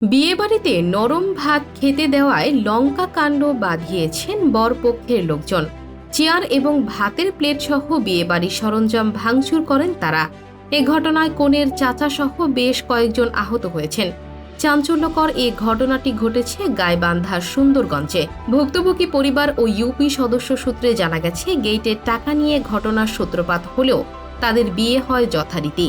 বিয়েবাড়িতে নরম ভাত খেতে দেওয়ায় লঙ্কা কাণ্ড বাঁধিয়েছেন বরপক্ষের লোকজন। চেয়ার এবং ভাতের প্লেট সহ বিয়েবাড়ির সরঞ্জাম ভাঙচুর করেন তারা। এ ঘটনায় কনের চাচা সহ বেশ কয়েকজন আহত হয়েছেন। চাঞ্চল্যকর এ ঘটনাটি ঘটেছে গাইবান্ধার সুন্দরগঞ্জে। ভুক্তভোগী পরিবার ও ইউপি সদস্য সূত্রে জানা গেছে, গেইটের টাকা নিয়ে ঘটনার সূত্রপাত হলেও তাদের বিয়ে হয় যথারীতি।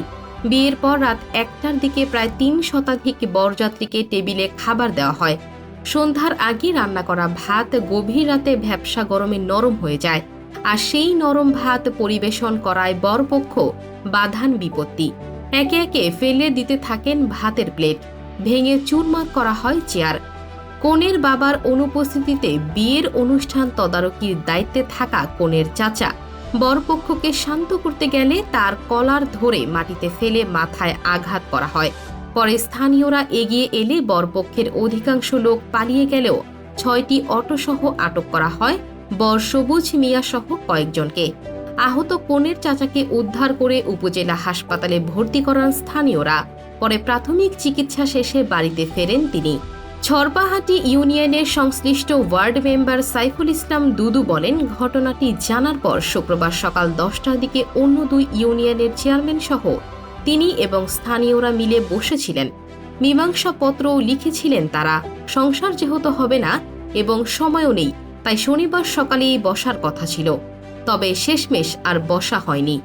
বিয়ের পর রাত ১টার দিকে প্রায় ৩ শতাধিক বরযাত্রীকে টেবিলে খাবার দেওয়া হয়। সন্ধ্যার আগে রান্না করা ভাত গভীর রাতে ভ্যাপসা গরমে নরম হয়ে যায়, আর সেই নরম ভাত পরিবেশন করায় বরপক্ষ বাধান বিপত্তি। একে একে ফেলে দিতে থাকেন ভাতের প্লেট, ভেঙে চুরমার করা হয় চেয়ার। কনের বাবার অনুপস্থিতিতে বিয়ের অনুষ্ঠান তদারকির দায়িত্বে থাকা কনের চাচা বরপক্ষকে শান্ত করতে গেলে তার কলার ধরে মাটিতে ফেলে মাথায় আঘাত করা হয়। পরে স্থানীয়রা এগিয়ে এলে বরপক্ষের অধিকাংশ লোক পালিয়ে গেলেও ৬টি অটোসহ আটক করা হয় বর সবুজ মিয়া সহ কয়েকজনকে। আহত কনের চাচাকে উদ্ধার করে উপজেলা হাসপাতালে ভর্তি করান স্থানীয়রা। পরে প্রাথমিক চিকিৎসা শেষে বাড়িতে ফেরেন তিনি। ছরপাহাটি ইউনিয়নের সংশ্লিষ্ট ওয়ার্ড মেম্বার সাইফুল ইসলাম দুদু বলেন, ঘটনাটি জানার পর শুক্রবার সকাল ১০টার দিকে অন্য ২ ইউনিয়নের চেয়ারম্যান সহ তিনি এবং স্থানীয়রা মিলে বসেছিলেন। মীমাংসাপত্রও লিখেছিলেন তারা। সংসার যেহেতু হবে না এবং সময়ও নেই, তাই শনিবার সকালেই বসার কথা ছিল, তবে শেষমেশ আর বসা হয়নি।